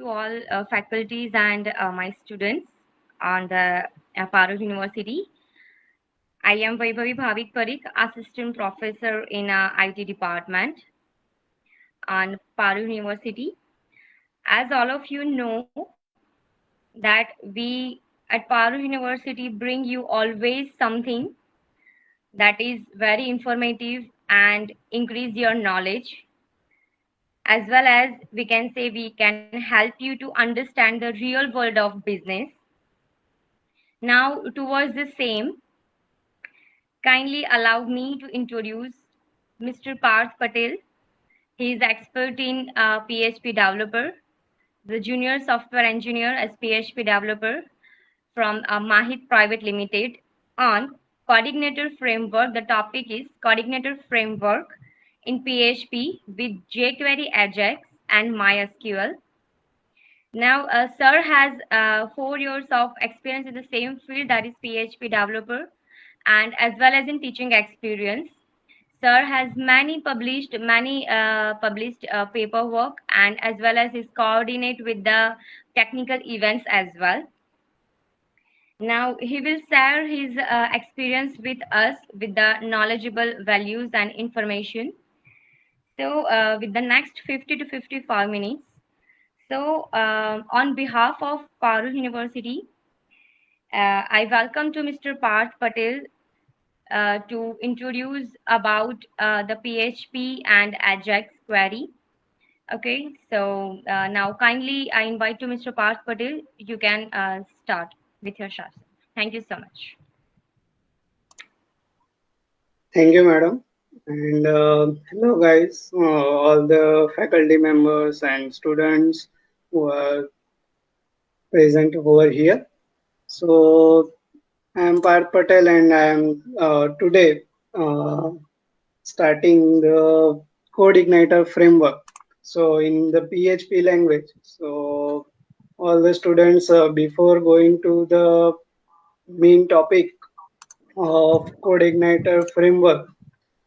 to all faculties and my students on the Parul University. I am Vaibhavi Bhavik Parikh, Assistant Professor in IT Department on Parul University. As all of you know, that we at Parul University bring you always something that is very informative and increase your knowledge, as well as we can say we can help you to understand the real world of business. Now, towards the same, kindly allow me to introduce Mr. Parth Patel. He is expert in PHP developer, the junior software engineer as PHP developer from Mahit Private Limited on coordinator framework. The topic is coordinator framework in PHP with jQuery Ajax and MySQL. Now, Sir has 4 years of experience in the same field, that is PHP developer, and as well as in teaching experience. Sir has many published paperwork, and as well as is coordinate with the technical events as well. Now he will share his experience with us with the knowledgeable values and information. So with the next 50 to 55 minutes. So on behalf of Parul University, I welcome to Mr. Parth Patel to introduce about the PHP and Ajax query. Okay, so now kindly I invite to Mr. Parth Patel. You can start with your session. Thank you so much. Thank you, madam. And hello, guys, all the faculty members and students who are present over here. So, I am Parth Patel, and I am today uh, starting the Code Igniter framework. So, in the PHP language. So, all the students, before going to the main topic of Code Igniter framework.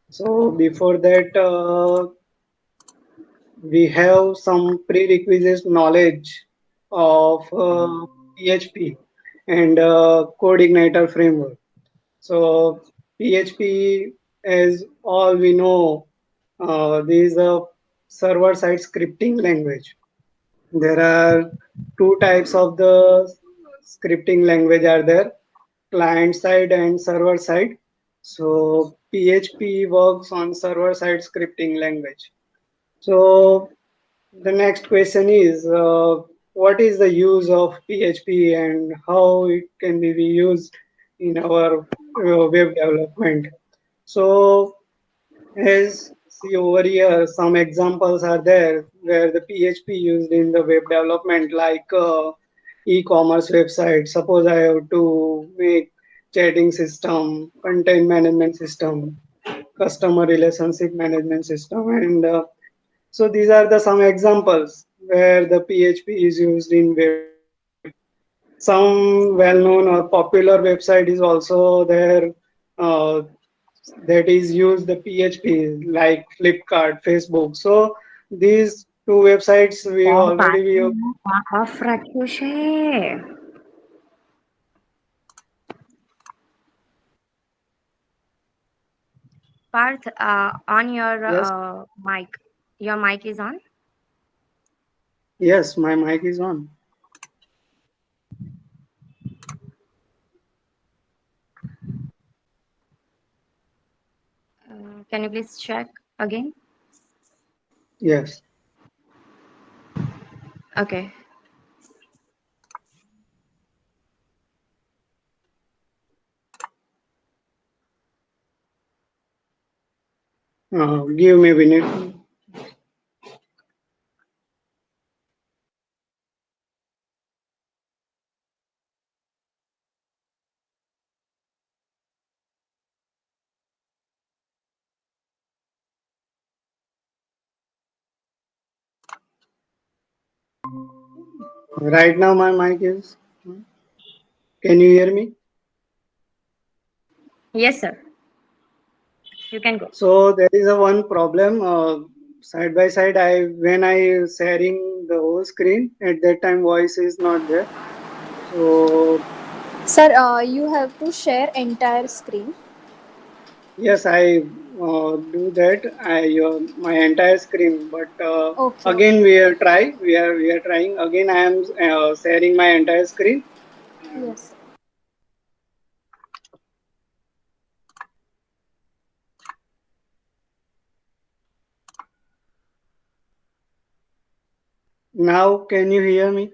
So, before that, we have some prerequisite knowledge of PHP and Code Igniter framework. So PHP, as all we know, this is a server-side scripting language. There are two types of the scripting language are there, client side and server side. So PHP works on server side scripting language. So the next question is, what is the use of PHP and how it can be used in our web development? So, as see over here, some examples are there where the PHP used in the web development, like e-commerce website. Suppose I have to make chatting system, content management system, customer relationship management system, and so these are the some examples where the PHP is used in web development. Some well-known or popular website is also there uh, that is used the PHP like Flipkart, Facebook. So these two websites we Oh, already we have. off Rakushe. Parth, on your Yes, mic. Your mic is on. yes, my mic is on. Can you please check again? Yes. Okay. Give me a minute. Right now my mic is. Can you hear me? Yes, sir. You can go. So there is a one problem. side by side, I when I sharing the whole screen, at that time voice is not there. So Sir, you have to share entire screen. yes, I do that. I my entire screen, but Okay, again okay. we are try. We are trying again. I am sharing my entire screen. Yes. Now, can you hear me?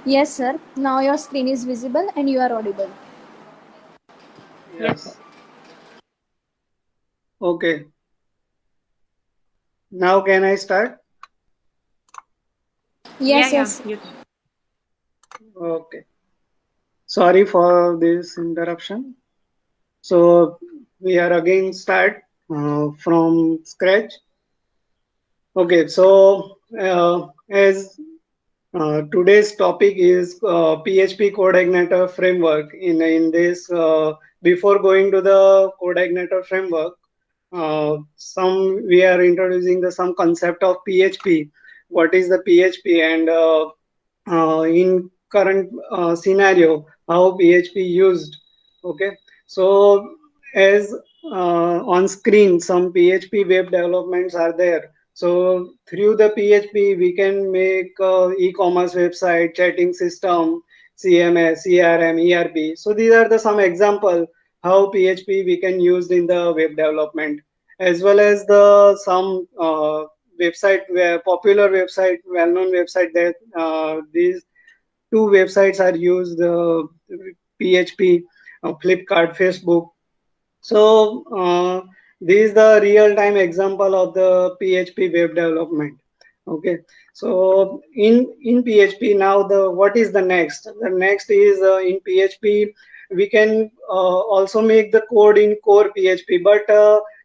Yes, sir. Now your screen is visible and you are audible. Yes, sir. Yes. Okay. Now can I start? Yeah, Yes, yeah, yes. you can. Okay. Sorry for this interruption. So we are again start from scratch. Okay. So as today's topic is PHP Coordinator Framework. In this, before going to the Coordinator Framework, some we are introducing the some concept of PHP. What is the PHP and in current scenario how PHP used. Okay, so as on screen some PHP web developments are there. So through the PHP we can make e-commerce website, chatting system, CMS, CRM, ERP. So these are the some example how PHP we can use in the web development, as well as the some website where popular website, well-known website that these two websites are used, PHP, Flipkart, Facebook. So this is the real-time example of the PHP web development. Okay. So in PHP now the what is the next? The next is in PHP we can also make the code in core PHP. But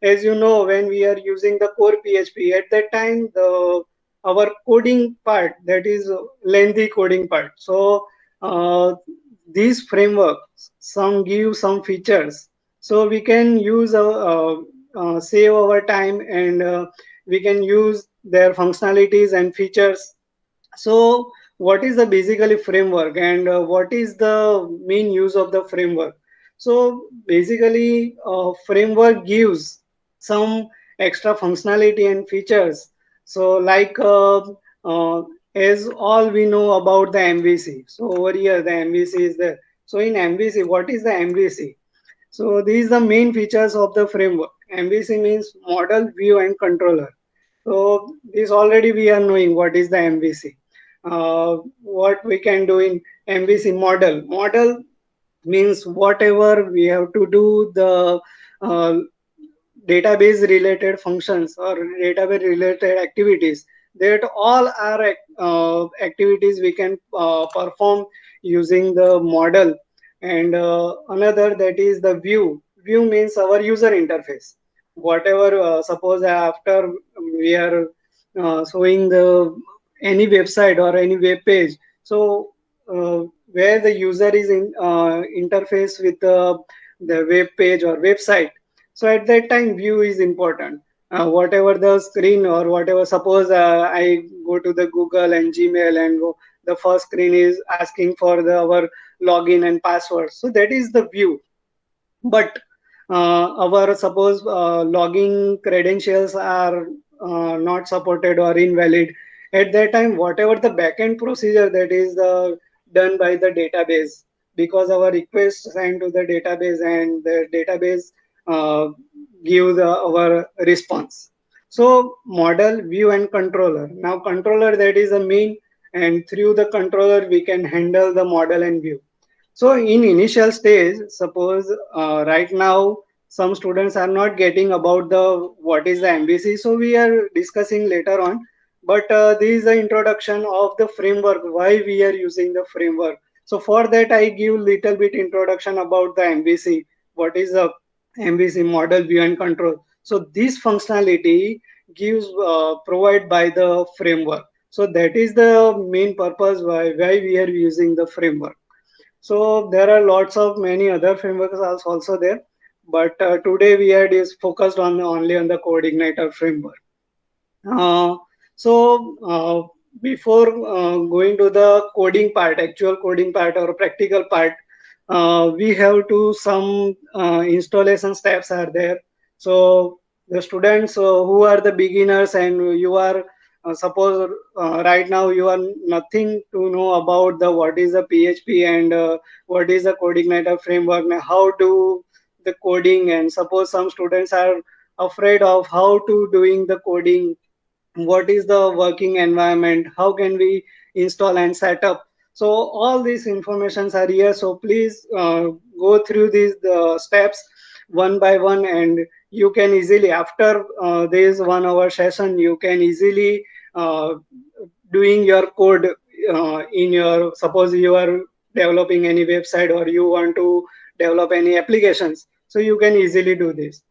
as you know, when we are using the core PHP, at that time the our coding part, that is lengthy coding part. So uh, these frameworks some give some features, so we can use save our time, and we can use their functionalities and features. So what is the basically framework, and what is the main use of the framework? So basically framework gives some extra functionality and features. So like as all we know about the MVC, so over here the MVC is there. So in MVC, what is the MVC? So these are the main features of the framework. MVC means model, view, and controller. So this already we are knowing what is the MVC. What we can do in MVC model. Model means whatever we have to do the uh, database related functions or database related activities, that all are activities we can perform using the model. And another, that is the view means our user interface. Whatever suppose after we are showing the any website or any web page, so where the user is in interface with the web page or website, so at that time view is important. Whatever the screen or whatever, suppose I go to the Google and Gmail, and the first screen is asking for our login and password, so that is the view. But our suppose login credentials are not supported or invalid, at that time whatever the backend procedure, that is done by the database, because our request sent to the database and the database uh, give our response. So model, view, and controller. Now controller, that is the main, and through the controller we can handle the model and view. So in initial stage, suppose right now some students are not getting about the what is the MVC. So we are discussing later on. But this is the introduction of the framework. Why we are using the framework. So for that, I give little bit introduction about the MVC. What is the MVC, model, view, and control? So this functionality gives provide by the framework. So that is the main purpose why we are using the framework. So there are lots of many other frameworks also there, but today we are focused on only on the Codeigniter framework. Uh, so before going to the coding part, actual coding part or practical part, we have to some installation steps are there. So the students who are the beginners and you are suppose right now you are nothing to know about the what is the PHP and what is the Codeigniter framework, and how do the coding, and suppose some students are afraid of how to doing the coding, what is the working environment, how can we install and set up. So all these informations are here, so please go through these steps one by one, and you can easily after this 1 hour session you can easily uh, doing your code in your, suppose you are developing any website or you want to develop any applications, so you can easily do this.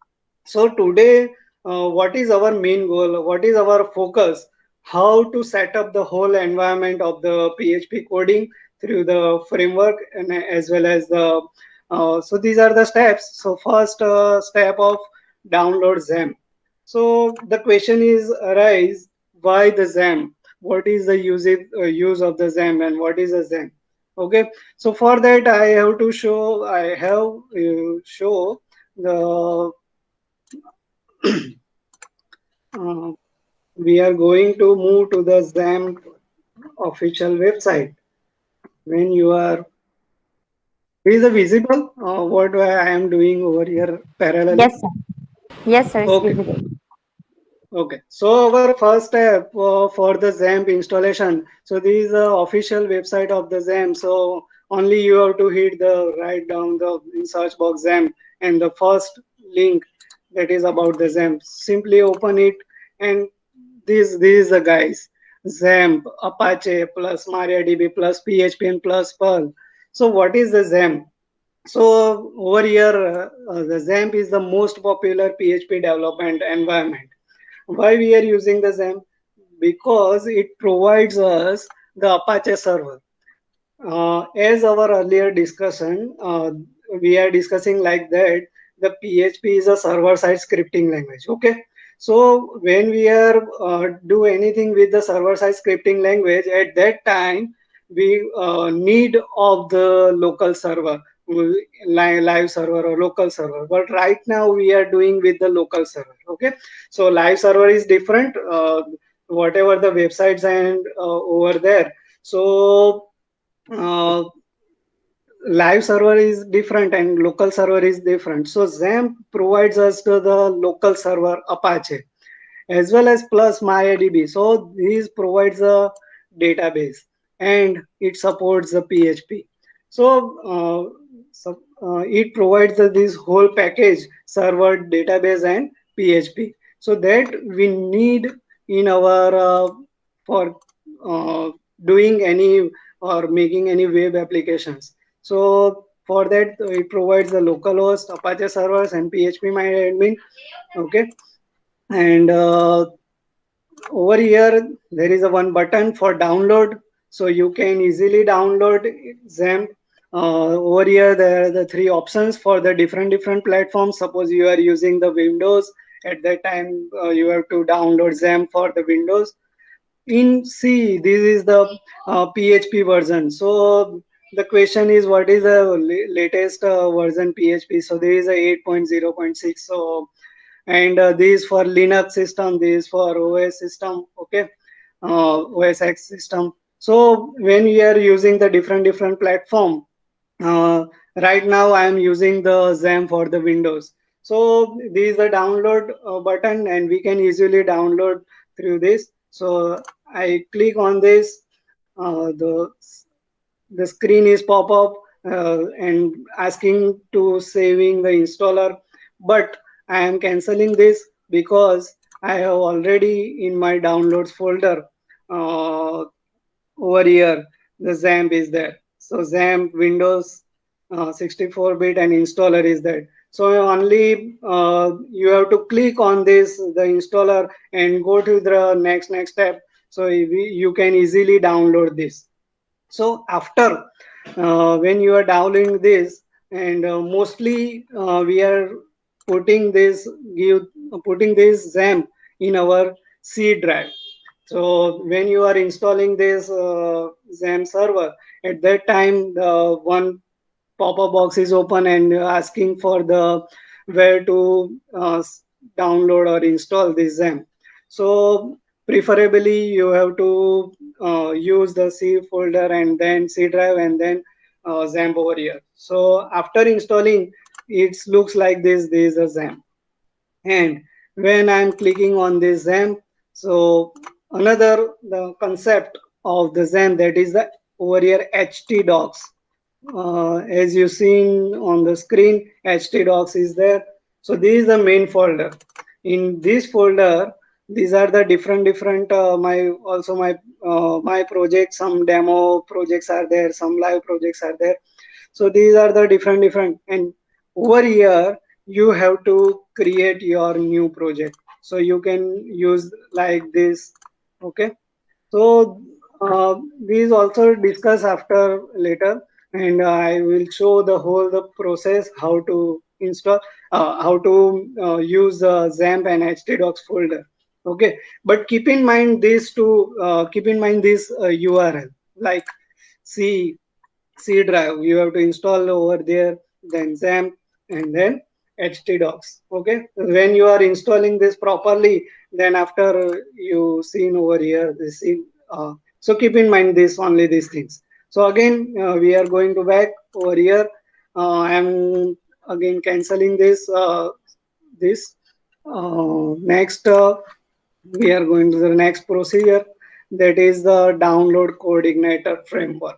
So today, what is our main goal? What is our focus? How to set up the whole environment of the PHP coding through the framework, and as well as the. So these are the steps. So first step of download XAMPP. So the question is arise, why the XAMPP? What is the use of the XAMPP, and what is a XAMPP? Okay. So for that I have to show. I have show the uh, we are going to move to the XAMPP official website. When you are, is it visible? What I am doing over here parallelly? Yes, sir. Yes, sir, it's Okay, visible. okay. So our first step for the XAMPP installation. So this is the official website of the XAMPP. So only you have to hit the write down the in search box XAMPP, and the first link that is about the XAMPP. Simply open it, and these is the guys, XAMPP, Apache plus MariaDB plus PHP and plus Perl. So what is the XAMPP? So over here, the XAMPP is the most popular PHP development environment. Why we are using the XAMPP? Because it provides us the Apache server. As our earlier discussion, we are discussing like that the PHP is a server-side scripting language. Okay, so when we are do anything with the server-side scripting language, at that time we need of the local server, live server or local server. But right now we are doing with the local server. Okay, so live server is different. Whatever the websites and over there. So uh, live server is different and local server is different. So XAMPP provides us to the local server Apache as well as plus MariaDB. So these provides a database and it supports the PHP. So it provides this whole package, server, database, and PHP. So that we need in our for uh, doing any or making any web applications. So for that it provides the localhost, Apache servers, and PHP MyAdmin. Okay, and over here there is a one button for download, so you can easily download XAMPP. Over here there are the three options for the different platforms. Suppose you are using the Windows, at that time you have to download XAMPP for the Windows. In C, this is the PHP version. So the question is, what is the latest version PHP? So there is a 8.0.6. So and this for Linux system, this for OS system. Okay, OS X system. So when we are using the different platform, uh, right now I am using the XAMPP for the Windows. So this is the download button, and we can easily download through this. So I click on this. The screen is pop up and asking to saving the installer, but I am canceling this because I have already in my downloads folder uh, over here the XAMPP is there. So XAMPP Windows 64-bit and installer is there. So only you have to click on this the installer and go to the next step. So you can easily download this. So after when you are downloading this, and mostly we are putting this give putting this XAMPP in our C drive. So when you are installing this XAMPP server, at that time the one pop-up box is open and asking for the where to download or install this XAMPP. So preferably you have to use the C folder and then C drive and then XAMPP over here. So after installing, it looks like this. This is a XAMPP, and when I'm clicking on this XAMPP, so another the concept of the XAMPP, that is the over here htdocs. As you seen on the screen, htdocs is there. So this is the main folder. In this folder, these are the different my also my projects. Some demo projects are there, some live projects are there. So these are the different, and over here you have to create your new project. So you can use like this. Okay. So these also discuss after later, and I will show the whole the process how to install, how to use XAMPP and htdocs folder. Okay, but keep in mind this to keep in mind this URL like C C drive. You have to install over there, then XAMPP, and then htdocs. Okay, when you are installing this properly, then after you seen over here this so keep in mind this only these things. So again we are going to back over here. I'm again canceling this next we are going to the next procedure, that is the download CodeIgniter framework.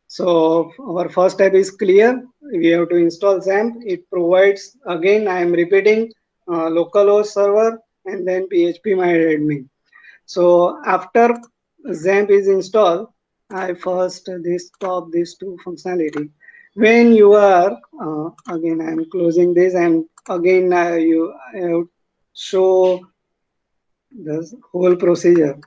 So our first step is clear. We have to install XAMPP. It provides, again I am repeating, localhost server and then phpMyAdmin. So after XAMPP is installed, I first this stop these two functionality. When you are again I am closing this, and again I have show the whole procedure.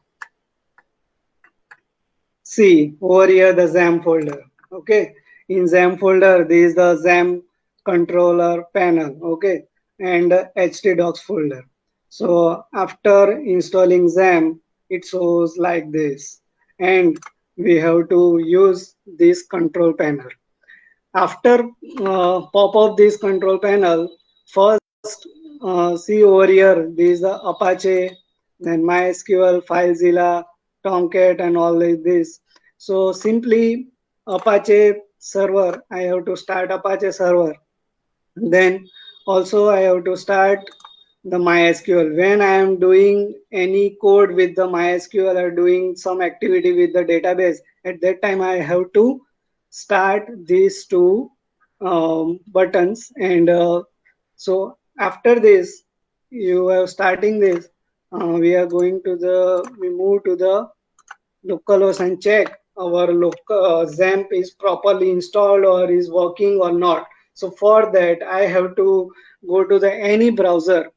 See over here the XAMPP folder. Okay, in XAMPP folder there is the XAMPP controller panel. Okay, and htdocs folder. So after installing XAMPP, it shows like this, and we have to use this control panel. After pop up this control panel, first see over here, there is the Apache, then MySQL, FileZilla, Tomcat, and all like this. So simply Apache server, I have to start Apache server. Then also I have to start the MySQL. When I am doing any code with the MySQL or doing some activity with the database, at that time I have to start these two buttons. And so after this, you are starting this. We are going to we move to the localhost and check our XAMPP is properly installed or is working or not. So for that, I have to go to the any browser.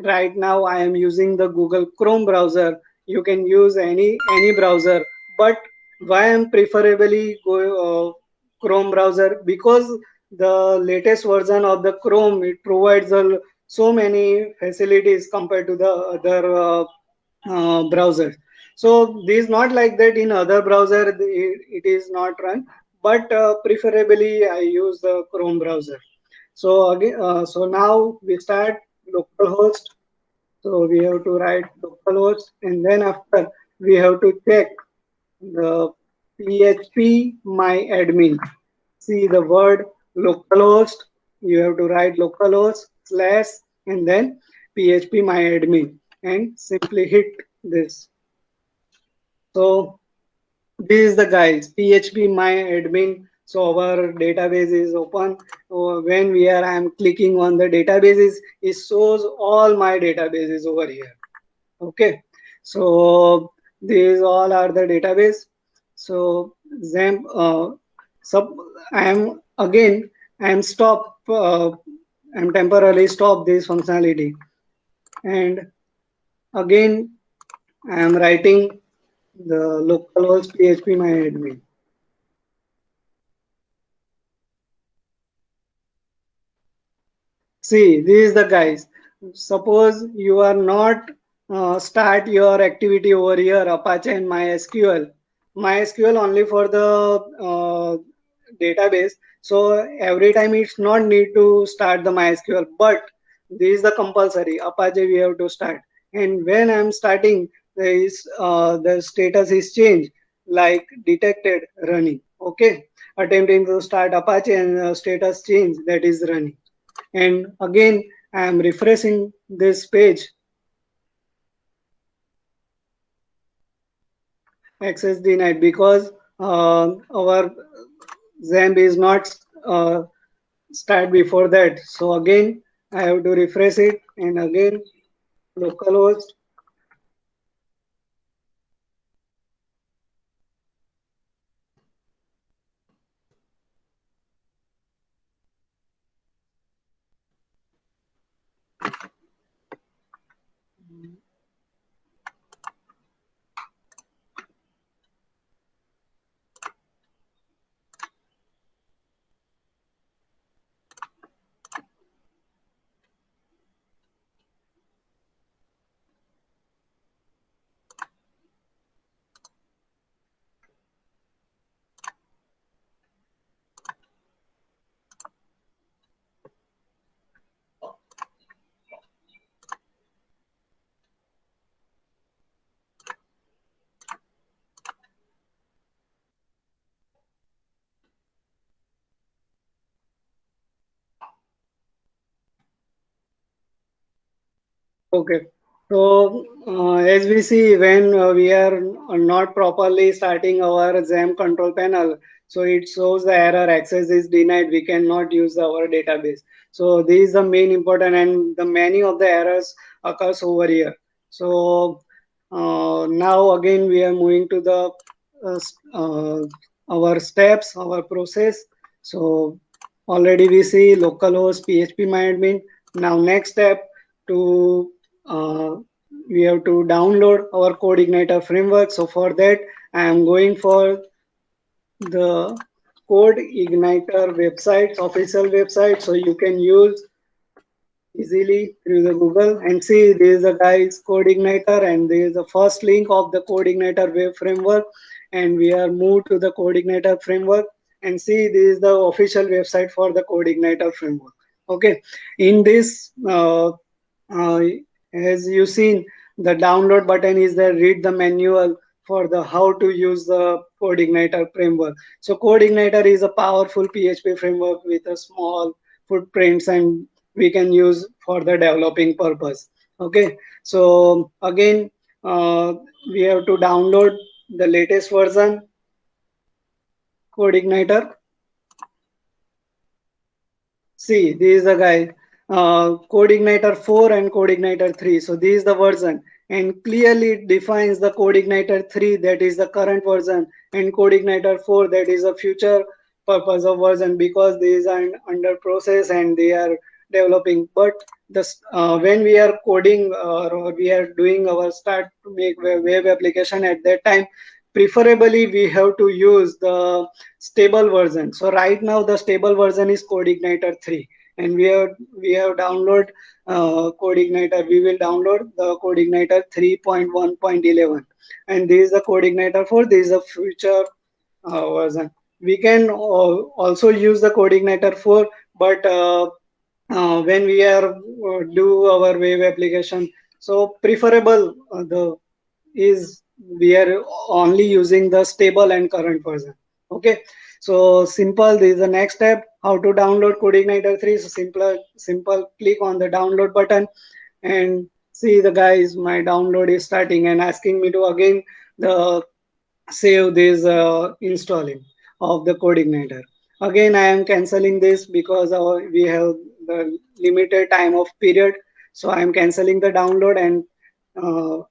Right now, I am using the Google Chrome browser. You can use any browser, but why I'm preferably go Chrome browser, because the latest version of the Chrome, it provides so many facilities compared to the other browsers. So this not like that in other browser it is not run, but preferably I use the Chrome browser. So again, so now we start localhost. So we have to write localhost, and then after we have to check the PHP my admin. See the word localhost. You have to write localhost slash and then PHP my admin, and simply hit this. So this is the guys PHP my admin. So our database is open. So when I am clicking on the databases, it shows all my databases over here. Okay, so these all are the database. So XAMPP sub I am again I am stop I'm temporarily stop this functionality, and again I am writing the localhost PHP my admin. See, this is the guys. Suppose you are not start your activity over here, Apache and MySQL. MySQL only for the database. So every time it's not need to start the MySQL, but this is the compulsory. Apache we have to start. And when I'm starting, there is the status is changed, like detected running. Okay, attempting to start Apache and status change that is running. And again I am refreshing this page, access denied, because our XAMPP is not start before that. So again I have to refresh it, and again localhost. Okay. So, as we see, when we are not properly starting our XAMPP control panel, so it shows the error access is denied. We cannot use our database. So, this is the main important, and the many of the errors occurs over here. So, now again we are moving to the uh, s- uh, our steps, our process. So, already we see localhost, phpMyAdmin. Now, next step to uh, we have to download our CodeIgniter framework. So for that, I am going for the CodeIgniter website, official website. So you can use easily through the Google and see there is a guy's CodeIgniter, and there is the first link of the CodeIgniter web framework, and we are moved to the CodeIgniter framework, and see this is the official website for the CodeIgniter framework. Okay, in this uh, as you seen, the download button is the read the manual for the how to use the CodeIgniter framework. So CodeIgniter is a powerful PHP framework with a small footprints, and we can use for the developing purpose. Okay, so again uh, we have to download the latest version CodeIgniter. See, this is the guy, CodeIgniter 4 and CodeIgniter 3. So this is the version, and clearly it defines the CodeIgniter 3, that is the current version, and CodeIgniter 4, that is a future purpose of version, because these are under process and they are developing. But when we are coding or we are doing our start to make web application, at that time, preferably we have to use the stable version. So right now the stable version is CodeIgniter 3, and we have download CodeIgniter. We will download the CodeIgniter 3.1.11, and this is the CodeIgniter 4. This is a future version. We can also use the CodeIgniter 4, but when we are do our web application, so preferable the is we are only using the stable and current version. Okay, so simple. This is the next step, how to download CodeIgniter 3. So simple click on the download button, and see the guys, my download is starting and asking me to again the save this installing of the CodeIgniter. Again, I am canceling this because we have the limited time of period. So I am canceling the download, and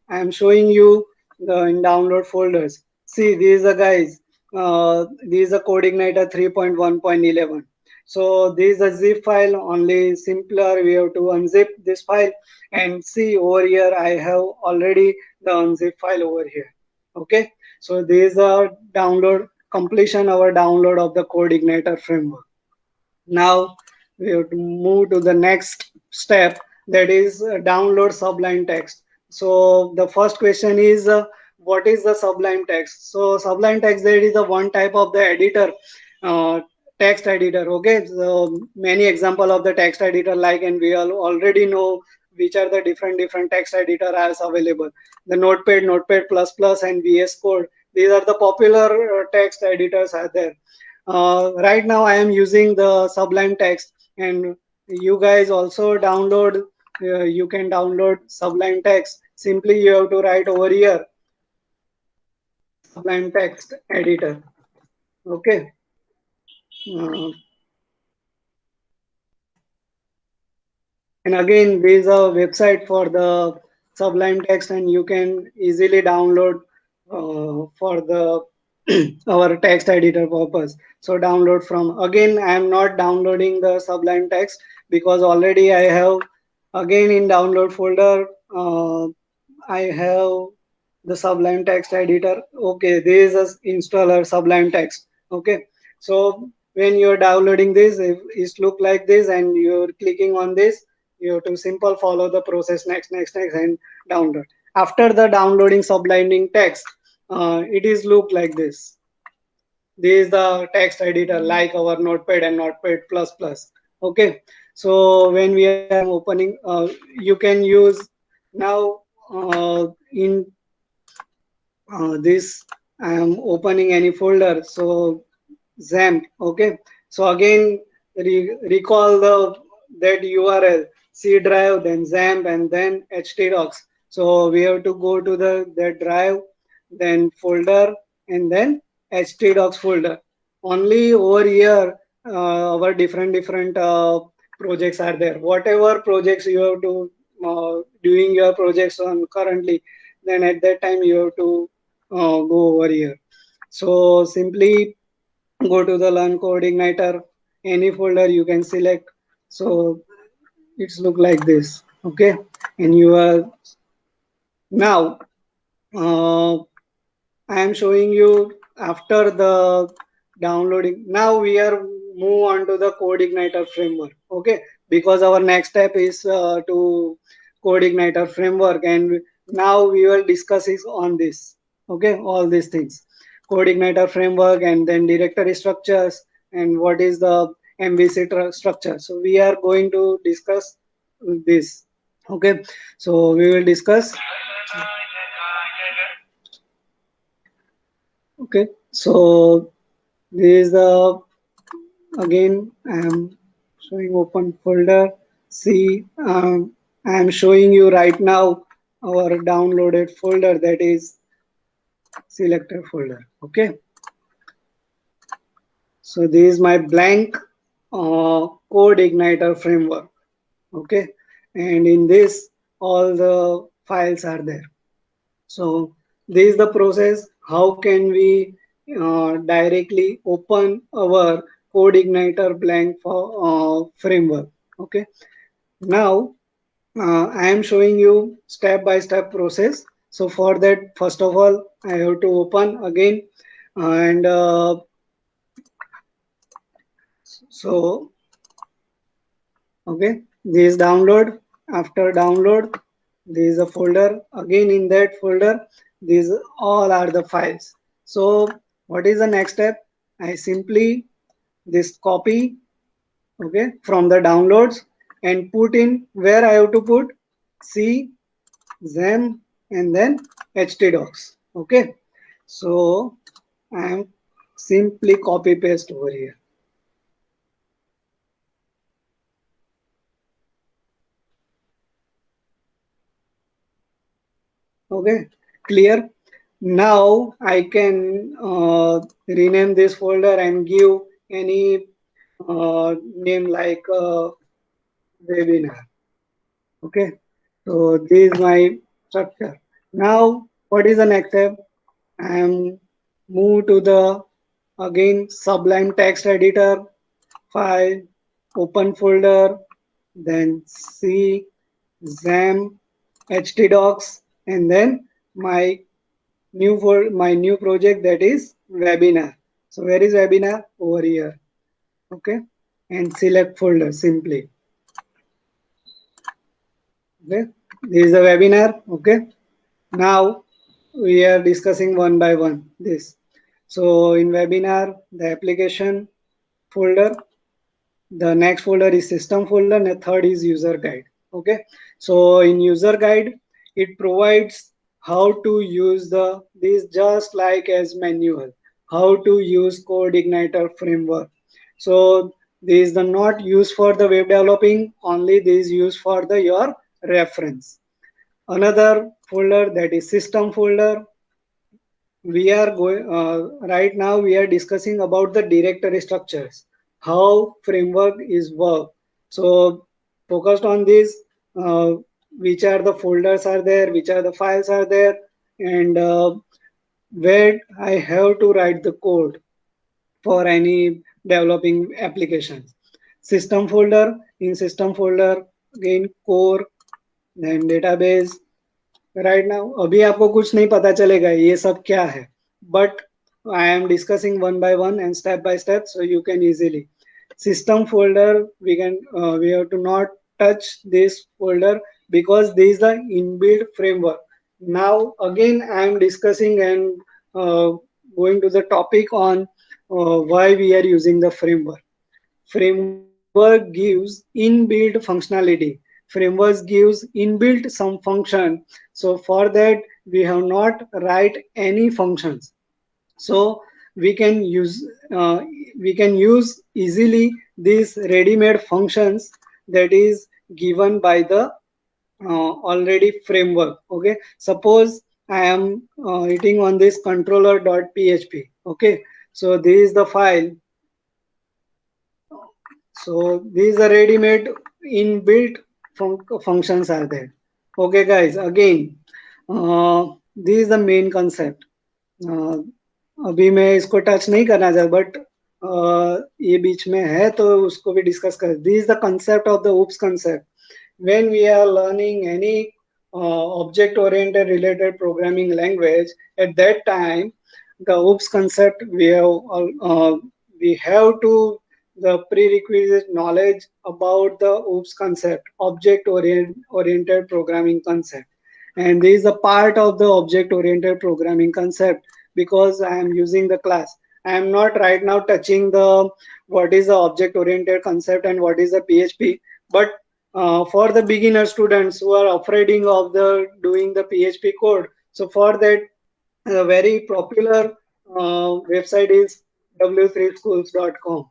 I am showing you the in download folders. See, these are guys. These are CodeIgniter 3.1.11. So this is a zip file. Only simpler, we have to unzip this file, and see over here. I have already the unzip file over here. Okay, so these are download completion our download of the CodeIgniter framework. Now we have to move to the next step, that is download Sublime Text. So the first question is what is the Sublime Text? So Sublime Text, that is the one type of the editor, uh, text editor. Okay, so many example of the text editor, like, and we all already know which are the different text editor are available. The Notepad, Notepad plus plus, and VS Code, these are the popular text editors are there. Right now I am using the Sublime Text, and you guys also download, you can download Sublime Text. Simply you have to write over here Sublime Text editor. Okay. Uh, and again, there is a website for the Sublime Text, and you can easily download for the our text editor purpose. So download from, again, I am not downloading the Sublime Text because already I have, again, in download folder, I have the Sublime Text editor. Okay, this is a installer Sublime Text. Okay, so when you're downloading this, if it look like this and you're clicking on this, you have to simple follow the process, next, and download. After the downloading Sublime Text, it is look like this. This is the text editor like our Notepad and Notepad plus plus. Okay, so when we are opening, you can use now in this, I am opening any folder. So XAMPP. Okay, so again, recall the that URL, C drive, then XAMPP, and then htdocs. So we have to go to the drive, then folder, and then htdocs folder. Only over here, our different projects are there. Whatever projects you have to doing your projects on currently, then at that time you have to go over here. So simply go to the Learn Code Igniter, any folder you can select. So it's look like this. Okay, and you are now. I am showing you after the downloading. Now we are move on to the Code Igniter framework. Okay, because our next step is to Code Igniter framework, and now we will discuss is on this. Okay, all these things, Code Igniter framework, and then directory structures, and what is the MVC structure. So we are going to discuss this. Okay, so we will discuss. Okay, so this is the, again I am showing open folder. See, I am showing you right now our downloaded folder, that is selected folder. Okay, so this is my blank Code Igniter framework. Okay, and in this all the files are there. So this is the process. How can we directly open our Code Igniter blank for framework? Okay. Now I am showing you step-by-step process. So for that, first of all, I have to open again, and so okay, this download. After download, there is a folder. Again, in that folder, these all are the files. So what is the next step? I simply this copy, okay, from the downloads, and put in where I have to put C, XAMPP, and then htdocs. Okay, so I am simply copy paste over here. Okay, clear. Now I can rename this folder and give any name like webinar. Okay, so this is my structure. Now what is the next step? I am move to the, again, Sublime Text Editor, file, open folder, then C, XAMPP, htdocs, and then my my new project, that is webinar. So where is webinar? Over here. Okay, and select folder simply. Okay, this is a webinar. Okay, now we are discussing one by one this. So in webinar, the application folder, the next folder is system folder, and the third is user guide. Okay, so in user guide, it provides how to use the this just like as manual, how to use CodeIgniter framework. So this is the not used for the web developing, only this is used for the your reference. Another folder, that is system folder. We are going right now we are discussing about the directory structures, how framework is work. So focused on this, uh, which are the folders are there, which are the files are there, and where I have to write the code for any developing applications. System folder, in system folder again core, then database. Right now अभी आपको कुछ नहीं पता चलेगा ये सब क्या है, but I am discussing one by one and step by step, so you can easily system folder. We can we have to not touch this folder because this is the inbuilt framework. Now again I am discussing and going to the topic on why we are using the framework. Framework gives inbuilt functionality. Frameworks gives inbuilt some function. So for that we have not write any functions. So we can use easily these ready-made functions that is given by the already framework. Okay, suppose I am hitting on this controller.php. Okay, so this is the file. So these are ready-made inbuilt functions are there. Okay, guys. Again, this is the main concept. अभी मैं इसको touch नहीं करना चाहता, but ये बीच में है तो उसको भी डिस्कस कर. This is the concept of the oops concept. When we are learning any object oriented related programming language, at that time the oops concept we have to the prerequisite knowledge about the oops concept, object oriented programming concept. And this is a part of the object oriented programming concept because I am using the class. I am not right now touching the what is the object oriented concept and what is the PHP, but for the beginner students who are afraid of the doing the PHP code, so for that a very popular website is w3schools.com.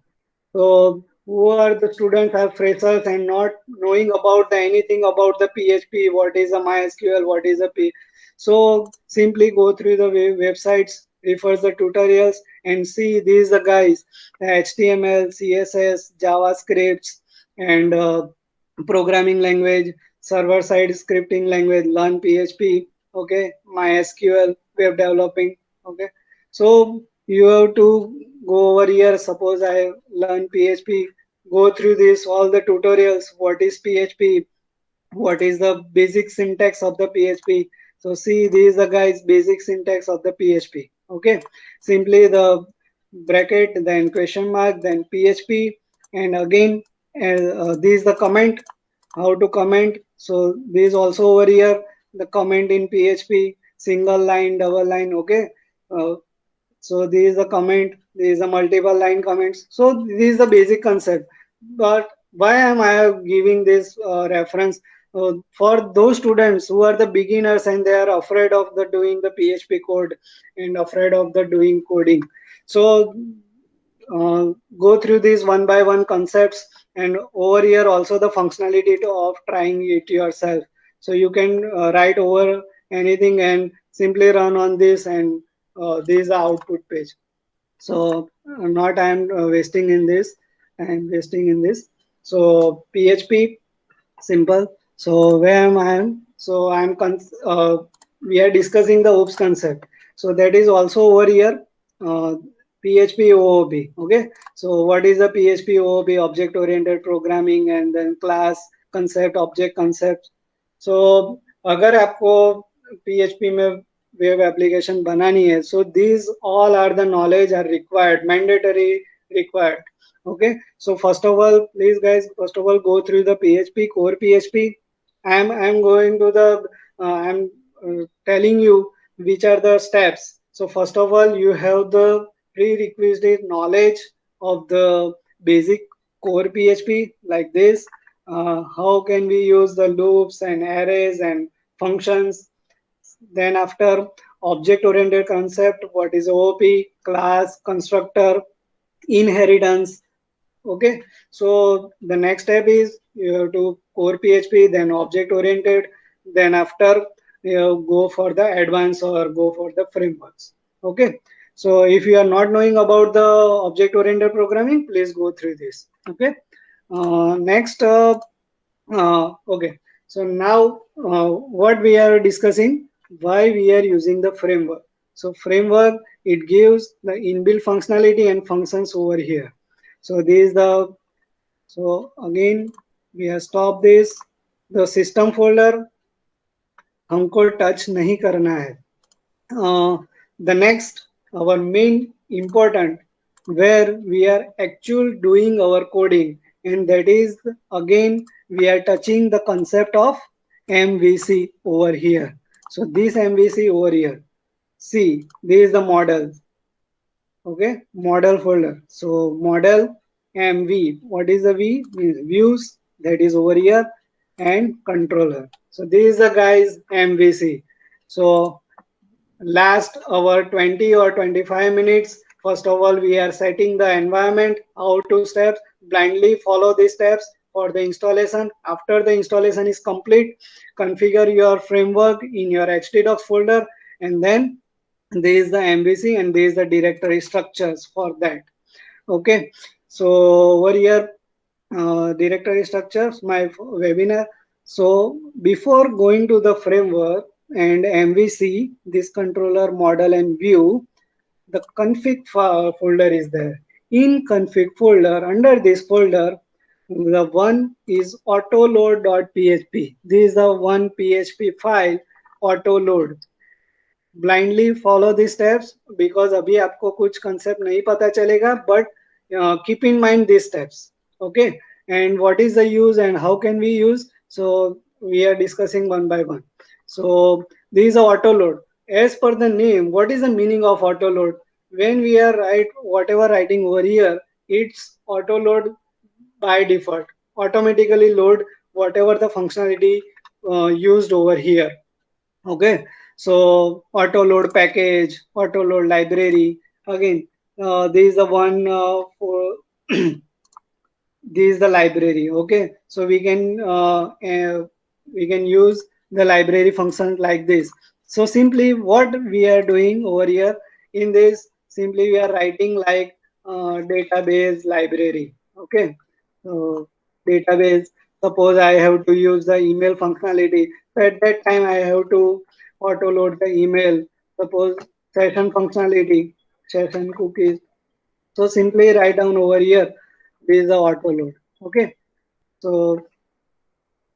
So who are the students are freshers and not knowing about anything about the PHP, what is a MySQL, what is a P. So simply go through the websites, refer the tutorials, and see these the guys, HTML, CSS, JavaScripts, and programming language, server side scripting language, learn PHP, okay, MySQL, web developing, okay. So you have to go over here. Suppose I learn PHP, go through this all the tutorials. What is PHP? What is the basic syntax of the PHP? So see, these are guys basic syntax of the PHP. Okay, simply the bracket, then question mark, then PHP, and again this is the comment. How to comment? So this also over here the comment in PHP, single line, double line. Okay. Uh, so this is a comment, this is a multiple line comments. So this is the basic concept. But why am I giving this reference? For those students who are the beginners and they are afraid of the doing the PHP code and afraid of the doing coding. So go through these one by one concepts, and over here also the functionality of trying it yourself. So you can write over anything and simply run on this, and this is the output page. So not I am wasting in this, I am wasting in this. So PHP simple. So where am I? So I am we are discussing the oops concept. So that is also over here. PHP OOP. Okay. So what is the PHP OOP? Object oriented programming, and then class concept, object concept. So अगर आपको PHP में web application बनानी है, so these all are the knowledge are required, mandatory required. Okay, so first of all, please guys, first of all, go through the PHP core PHP. I'm going to the I'm telling you which are the steps. So first of all, you have the prerequisite knowledge of the basic core PHP like this. How can we use the loops and arrays and functions? Then after object oriented concept, what is OOP, class, constructor, inheritance. Okay, so the next step is you have to core PHP, then object oriented, then after you go for the advanced or go for the frameworks. Okay, so if you are not knowing about the object oriented programming, please go through this. Okay, next okay, so now what we are discussing, why we are using the framework. So framework, it gives the inbuilt functionality and functions over here. So this is the, so again we have stopped this, the system folder हमको touch नहीं करना है. The next, our main important, where we are actually doing our coding, and that is again we are touching the concept of MVC over here. So this MVC over here, see, this is the model. Okay, model folder. So model MV. What is the V? Means views, that is over here, and controller. So this is the guys MVC. So last our 20 or 25 minutes, first of all we are setting the environment, how to steps, blindly follow these steps for the installation. After the installation is complete, configure your framework in your htdocs folder, and then there is the MVC and there is the directory structures for that. Okay, so over here directory structures, my webinar. So before going to the framework and MVC, this controller model and view, the config folder is there. In config folder, under this folder, the one is autoload.php. This is the one PHP file, autoload. Blindly follow these steps because अभी आपको कुछ concept नहीं पता चलेगा, but keep in mind these steps. Okay, and what is the use and how can we use? So we are discussing one by one. So this is a auto load. As per the name, what is the meaning of auto load? When we are whatever writing over here, it's auto load by default, automatically load whatever the functionality used over here. Okay, so auto load package, auto load library. Again, this is the one for this is the library. Okay, so we can use the library function like this. So simply what we are doing over here in this, simply we are writing like database library. Okay, so database, suppose I have to use the email functionality, so at that time I have to auto load the email. Suppose session functionality, session cookies, so simply write down over here, this is the auto load. Okay, so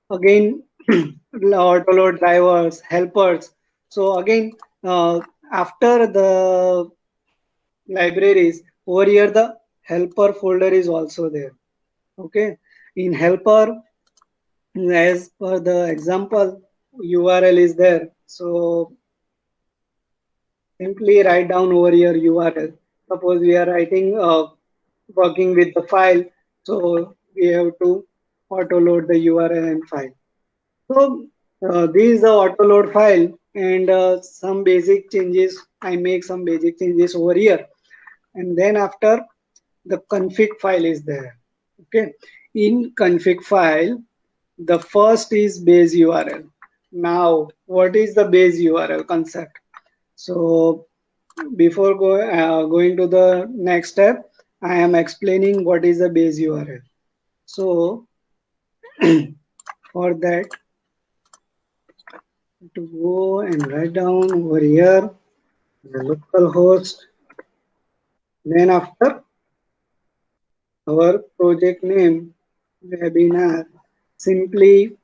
again auto load drivers, helpers. So again after the libraries, over here the helper folder is also there. Okay, in helper, as per the example, URL is there. So simply write down over here URL. Suppose we are writing working with the file, so we have to auto load the URL and file. So this is the auto load file, and some basic changes, I make some basic changes over here, and then after the config file is there. Okay, in config file, the first is base URL. Now what is the base URL concept? So before going to the next step, I am explaining what is the base URL. So for that, to go and write down over here the local host. Then after our project name, webinar, simply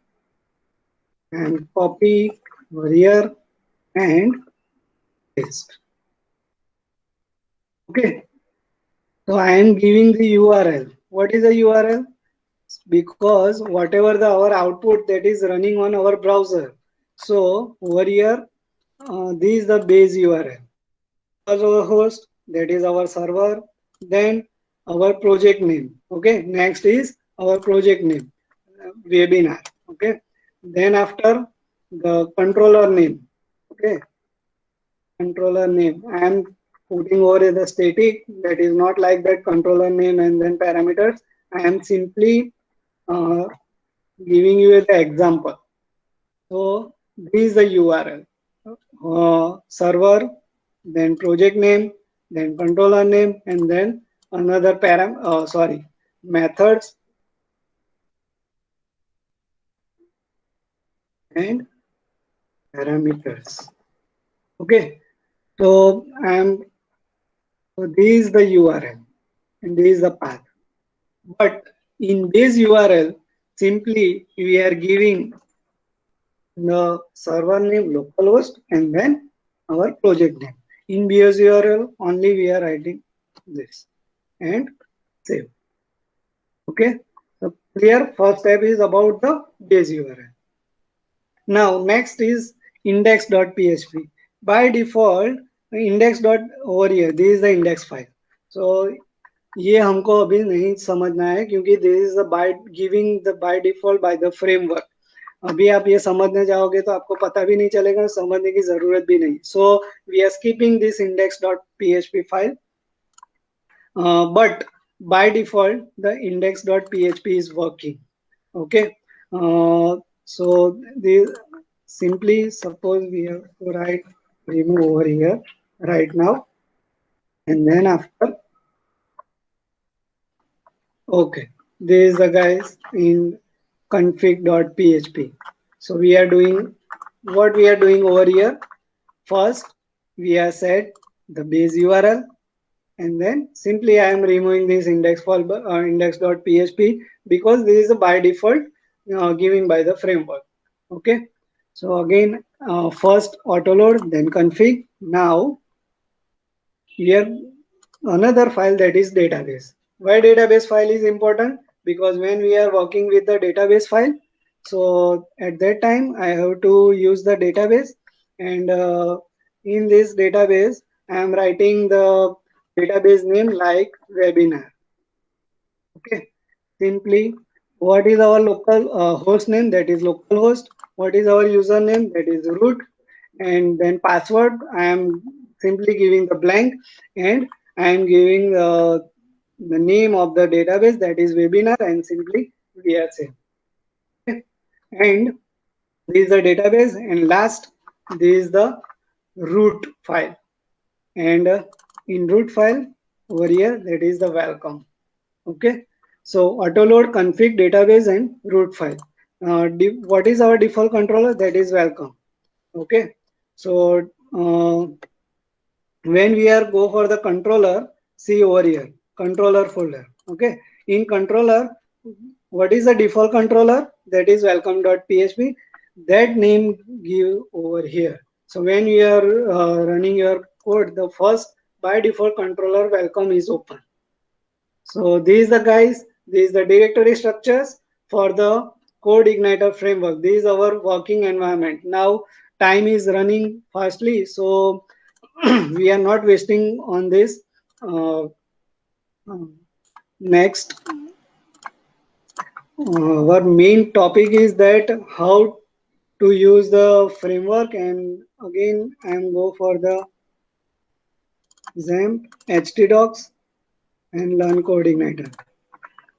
and copy over here and paste. Okay. So I am giving the URL. What is the URL? Because whatever our output that is running on our browser. So over here, this is the base URL. Was our host, that is our server, then our project name. Okay, next is our project name, webinar. Okay, then after the controller name. Okay, controller name. I am putting over the static, that is not like that controller name and then parameters. I am simply uh, giving you the example. So this is the URL, server, then project name, then controller name, and then another methods and parameters. Okay, so this is the URL and this is the path. But in this URL, simply we are giving the server name localhost and then our project name. In BS URL, only we are writing this and save. Okay, so clear. First step is about the base URL. Now next is index.php. By default, index dot over here, this is the index file. So ये हमको अभी नहीं समझना है क्योंकि this is the by giving the by default by the framework. अभी आप ये समझने जाओगे तो आपको पता भी नहीं चलेगा, समझने की जरूरत भी नहीं. So we are skipping this index.php file, but by default the index.php is working. Okay, so the simply suppose we have to write remove over here right now, and then after, okay, this is the guys in config.php. So we are doing what we are doing over here. First, we have set the base URL, and then simply I am removing this index file index.php because this is a by default giving by the framework. Okay, so again, first autoload, then config. Now here another file, that is database. Why database file is important? Because when we are working with the database file, so at that time I have to use the database, and in this database I am writing the database name like webinar. Okay, simply what is our local host name, that is localhost. What is our username, that is root, and then password I am simply giving the blank, and I am giving the name of the database, that is webinar, and simply we are same. Okay. And this is the database, and last this is the root file, and in root file over here, that is the welcome. Okay, so autoload, config, database, and root file. What is our default controller, that is welcome. Okay, so when we are go for the controller, see over here controller folder. Okay, in controller, what is the default controller, that is welcome.php. That name give over here. So when you are running your code, the first by default controller welcome is open. So these are guys, these are the directory structures for the CodeIgniter framework. This is our working environment. Now time is running fastly, so we are not wasting on this. Next, our main topic is that how to use the framework, and again I am go for the XAMPP, htdocs, and learn CodeIgniter.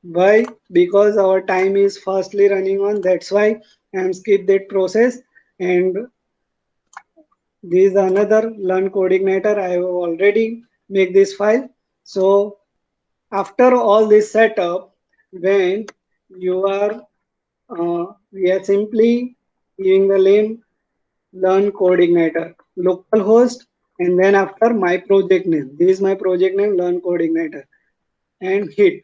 Why? Because our time is fastly running on. That's why I am skip that process. And this is another learn CodeIgniter. I have already make this file. So after all this setup, when you are we are simply giving the name learn CodeIgniter, localhost, and then after my project name. This is my project name, learn CodeIgniter, and hit.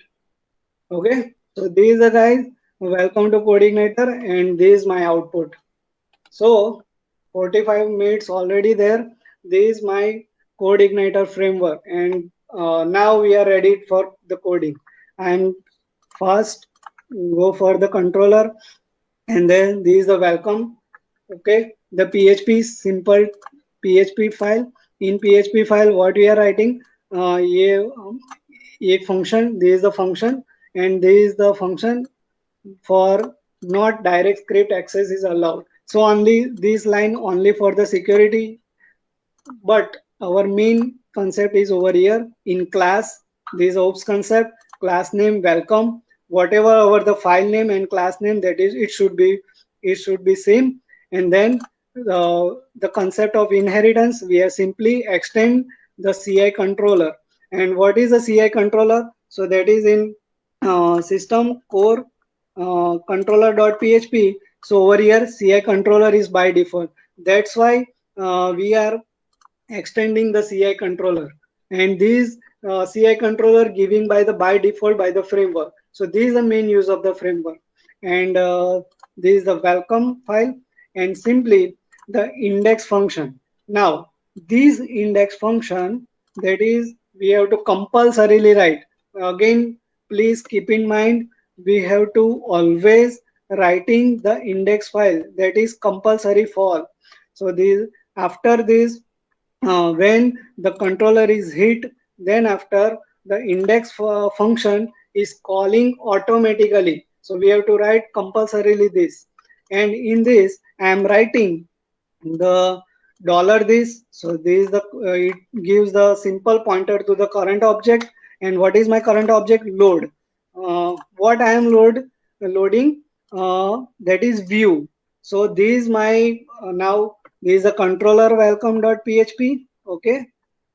Okay, so these are guys, welcome to CodeIgniter, and this is my output. So 45 minutes already there. This is my CodeIgniter framework, and now we are ready for the coding. And first go for the controller, and then this is the welcome. Okay, the PHP simple PHP file. In PHP file, what we are writing? ये एक function. This is the function, and this is the function for not direct script access is allowed. So only this line only for the security, but our main concept is over here in class. This ops concept, class name welcome, whatever our the file name and class name, that is it should be same. And then the concept of inheritance, we are simply extend the CI controller. And what is the CI controller? So that is in system core controller.php. So over here CI controller is by default. That's why we are extending the CI controller, and these CI controller giving by default by the framework. So this is the main use of the framework. And this is the welcome file, and simply the index function. Now this index function, that is we have to compulsorily write. Again, please keep in mind, we have to always writing the index file, that is compulsory for all. So this, after this, when the controller is hit, then after the index function is calling automatically. So we have to write compulsorily this. And in this I am writing the dollar this. So this is the it gives the simple pointer to the current object. And what is my current object? Load. What I am loading, that is view. So this is my now this is a controller welcome.php. Okay,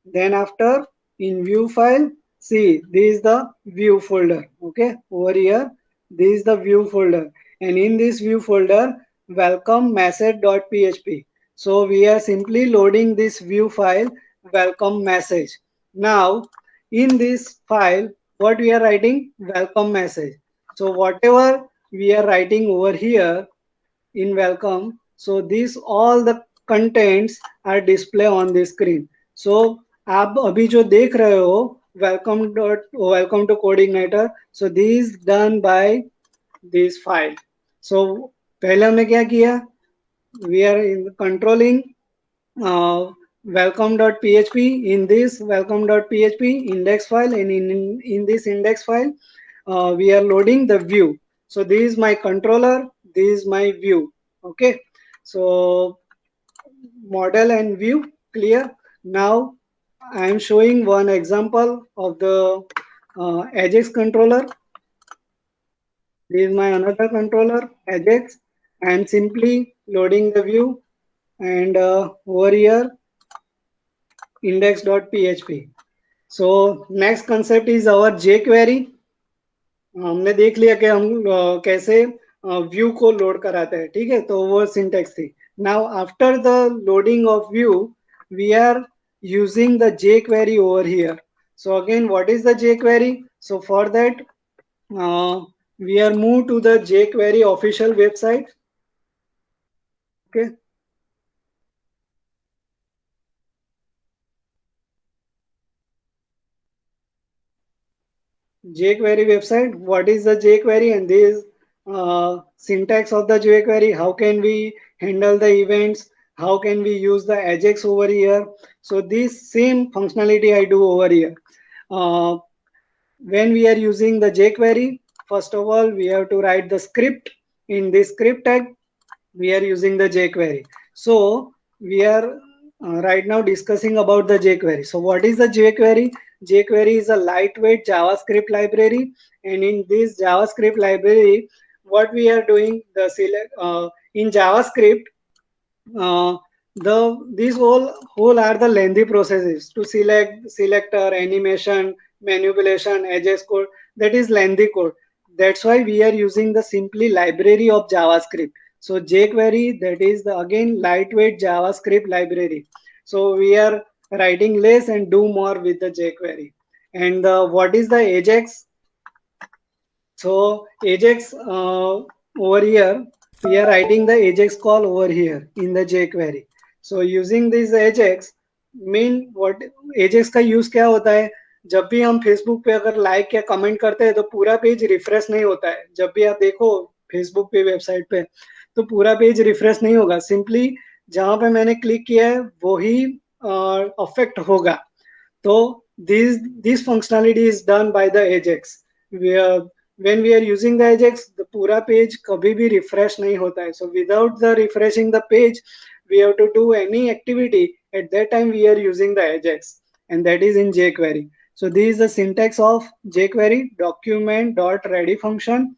then after in view file, see this is the view folder. Okay, over here this is the view folder, and in this view folder welcome message.php. So we are simply loading this view file welcome message. Now in this file, what we are writing? Welcome message. So whatever we are writing over here in welcome, so these all the contents are display on the screen. So आप अभी जो देख रहे हो welcome to Codeigniter, so this done by this file. So पहले हमने क्या किया? We are in controlling uh, welcome.php. In this welcome.php index file, and in this index file we are loading the view. So this is my controller, this is my view. Okay, so model and view clear. Now I am showing one example of the Ajax controller. This is my another controller Ajax. I am simply loading the view, and over here index.php. So next concept is our jQuery. हमने देख लिया कि हम कैसे view को load कराते हैं, ठीक है, तो वो सिंटेक्स थी. Now after the loading of view we are using the jQuery over here. So again, what is the jQuery? So for that we are moved to the jQuery official website. Okay, jQuery website. What is the jQuery? And this syntax of the jQuery. How can we handle the events? How can we use the Ajax over here? So this same functionality I do over here. When we are using the jQuery, first of all, we have to write the script. In this script tag, we are using the jQuery. So we are right now discussing about the jQuery. So what is the jQuery? jQuery is a lightweight JavaScript library, and in this JavaScript library, what we are doing, the select in JavaScript, uh, these whole are the lengthy processes to select selector, animation, manipulation, Ajax code. That is lengthy code. That's why we are using the simply library of JavaScript. So jQuery, that is the again lightweight JavaScript library. So we are writing less and do more with the jQuery. And what is the Ajax? So Ajax over here, we are writing the Ajax call over here in the jQuery. So using this Ajax, mean what Ajax का use क्या होता है? जब भी हम Facebook पे अगर like या कमेंट करते हैं तो पूरा पेज रिफ्रेश नहीं होता है। जब भी आप देखो फेसबुक पे वेबसाइट पे तो पूरा पेज रिफ्रेश नहीं होगा, सिंपली जहां पे मैंने क्लिक किया है वो ही अफेक्ट होगा। तो this functionality is done by the Ajax. When we are using the Ajax, the पूरा पेज कभी भी रिफ्रेश नहीं होता है। So without the refreshing the page, we have to do any activity. At that time, we are using the Ajax, and that is in jQuery. So this is the syntax of jQuery document dot ready function.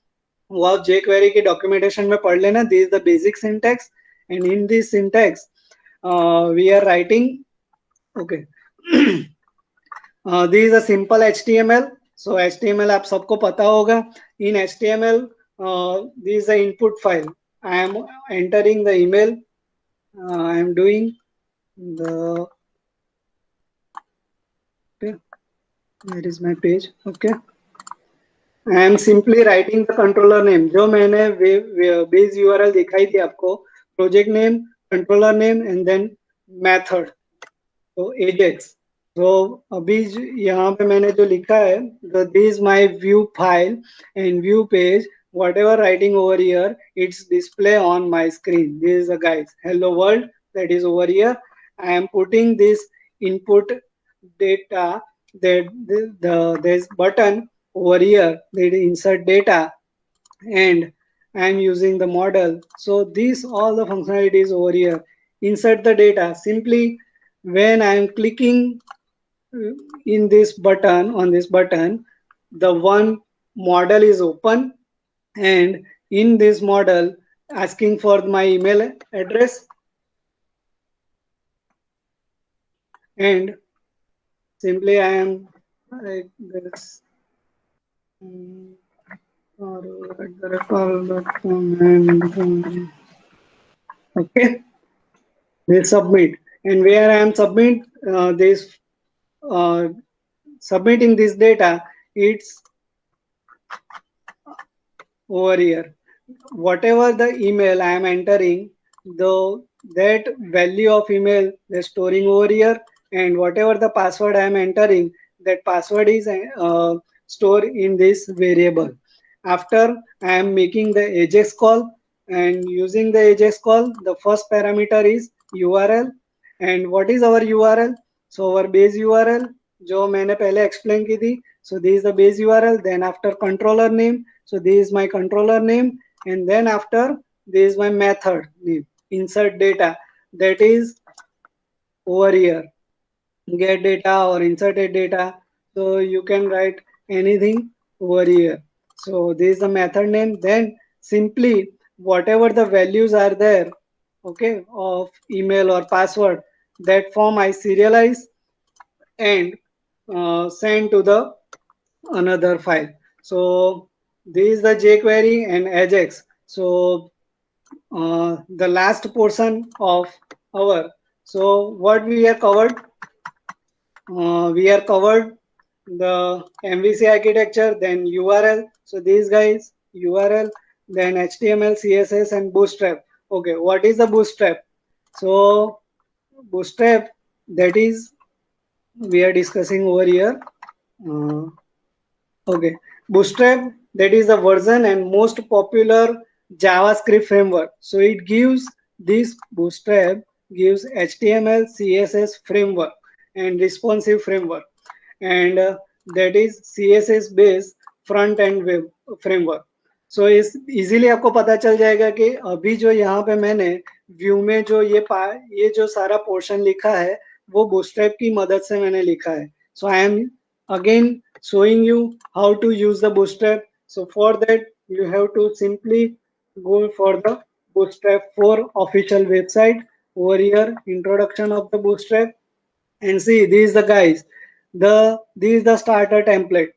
वो आप jQuery के documentation में पढ़ लेना. This is the basic syntax, and in this syntax, we are writing. Okay. This is a simple HTML. So HTML आप सबको पता होगा. In HTML, this is the input file. I am entering the email. I am doing the. Okay. Where is my page? Okay. I am simply writing the controller name. जो मैंने base URL दिखाई थी आपको. Project name, controller name, and then method. So Ajax. तो अभी यहाँ पे मैंने जो लिखा है, this is my view file and view page. Whatever writing over here, it's display on my screen. This is the guys. Hello world, that is over here. I am putting this input data, that this button over here, that insert data, and I am using the model. So these all the functionalities over here. Insert the data. Simply when I am clicking in this button, on this button, the one model is open, and in this model asking for my email address, and simply I am like this and okay, this submit, and where I am this uh, submitting this data, it's over here. Whatever the email I am entering, that value of email is storing over here, and whatever the password I am entering, that password is stored in this variable. After I am making the Ajax call, and using the Ajax call, the first parameter is URL. And what is our URL? So our base URL जो मैंने पहले explain की थी. So this is the base URL. Then after controller name, so this is my controller name, and then after this is my method name. Insert data, that is over here. Get data or inserted data. So you can write anything over here. So this is the method name. Then simply whatever the values are there, okay, of email or password, that form I serialize and send to the another file. So this is the jQuery and Ajax. So the last portion of our, so what we have covered, we are covered the MVC architecture, then URL. So these guys, URL, then HTML, CSS, and Bootstrap. Okay, what is the Bootstrap? So Bootstrap, that is we are discussing over here. Uh, Okay, Bootstrap, that is the version and most popular JavaScript framework. So it gives this Bootstrap gives HTML, CSS framework and responsive framework, and that is CSS based front end web framework. So इस easily आपको पता चल जाएगा कि अभी जो यहाँ पे मैंने व्यू में जो ये जो सारा पोर्शन लिखा है वो Bootstrap की मदद से मैंने लिखा है. So I am again showing you how to use the Bootstrap. So for that you have to simply go for the Bootstrap 4 official website. Over here, introduction of the Bootstrap, and see these the guys. This is the starter template.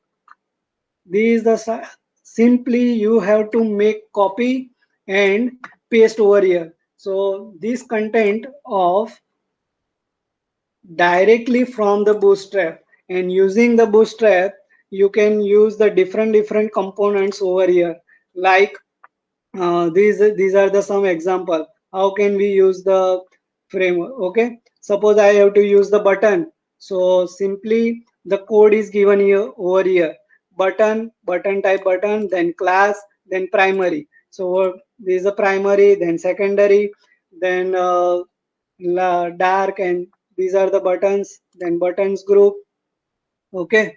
This is the simply you have to make copy and paste over here. So this content of directly from the Bootstrap, and using the Bootstrap you can use the different components over here, like these are the some example. How can we use the framework? Okay, suppose I have to use the button, so simply the code is given here over here. Button type button, then class, then primary. So this is a primary, then secondary, then dark, and these are the buttons, then buttons group. Okay.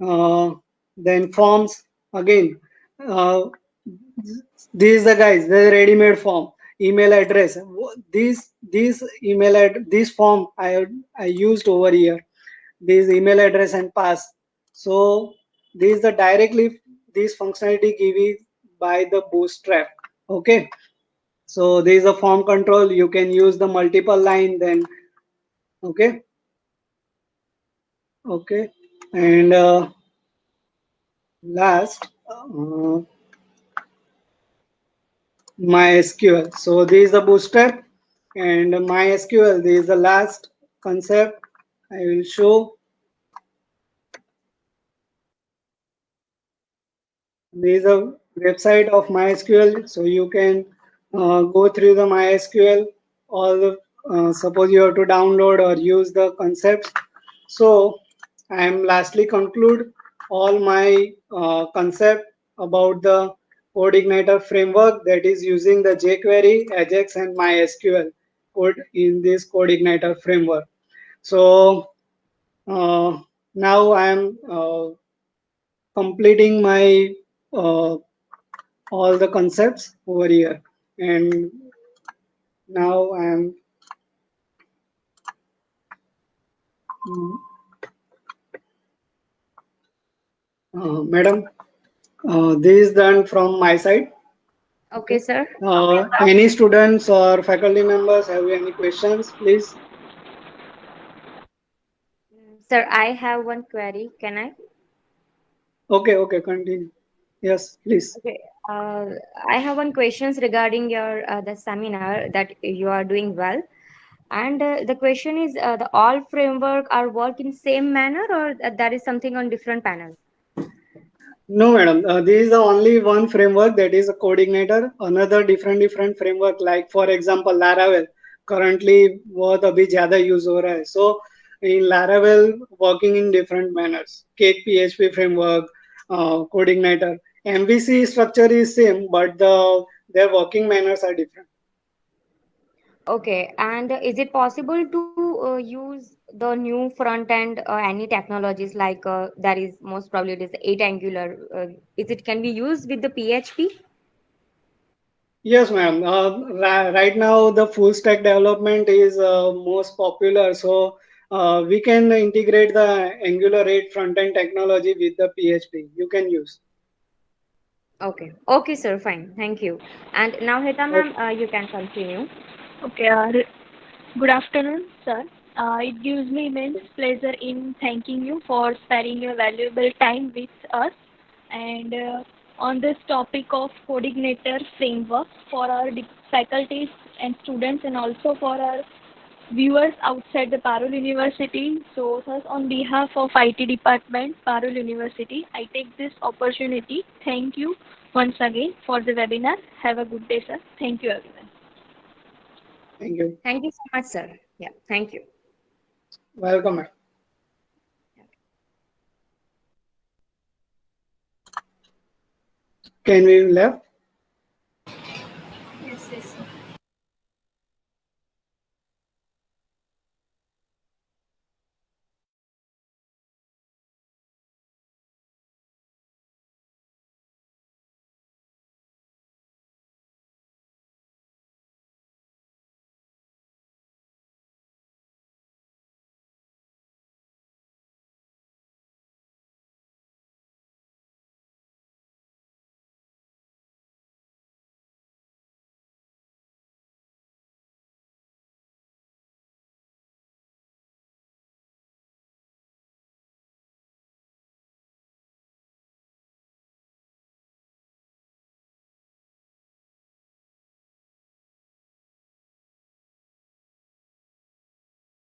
uh, then forms again. uh, these the guys, the ready-made form, email address. This email this form I used over here, this email address and pass. So this the directly, this functionality given by the Bootstrap. Okay. So there is a form control, you can use the multiple line then. Okay. Okay. And last, MySQL. So this is the Bootstrap and MySQL. This is the last concept I will show. This is a website of MySQL, so you can go through the MySQL. All the suppose you have to download or use the concepts. So I am lastly conclude all my concept about the CodeIgniter framework, that is using the jQuery, Ajax, and MySQL code in this CodeIgniter framework. So now I am completing my all the concepts over here, and now I am madam, this is done from my side. Okay, Okay. sir. Any students or faculty members have any questions, please? Sir, I have one query. Can I? Okay, okay, continue. Yes, please. Okay. Uh, I have one questions regarding your the seminar that you are doing well. And the question is, the all framework are work in same manner, or that is something on different panel? No, madam. This is the only one framework, that is a coordinator. Another different framework, like for example Laravel. Currently, बहुत अभी ज़्यादा use हो रहा है. So in Laravel, working in different manners. Cake PHP framework, coordinator. MVC structure is same, but their working manners are different. Okay. And is it possible to use the new front end any technologies like that is most probably it is 8 Angular? Is it can be used with the PHP? Yes, ma'am. Right now, the full stack development is most popular. So we can integrate the Angular 8 front end technology with the PHP. You can use. Okay. Okay, sir. Fine. Thank you. And now, Heta Okay. ma'am, you can continue. Okay, good afternoon, sir. It gives me immense pleasure in thanking you for sparing your valuable time with us and on this topic of coordinator framework for our faculties and students and also for our viewers outside the Parul University. So, thus, on behalf of IT department, Parul University, I take this opportunity. Thank you once again for the webinar. Have a good day, sir. Thank you, everyone. Thank you. Thank you so much, sir. Yeah. Thank you. Welcome, ma'am. Can we left?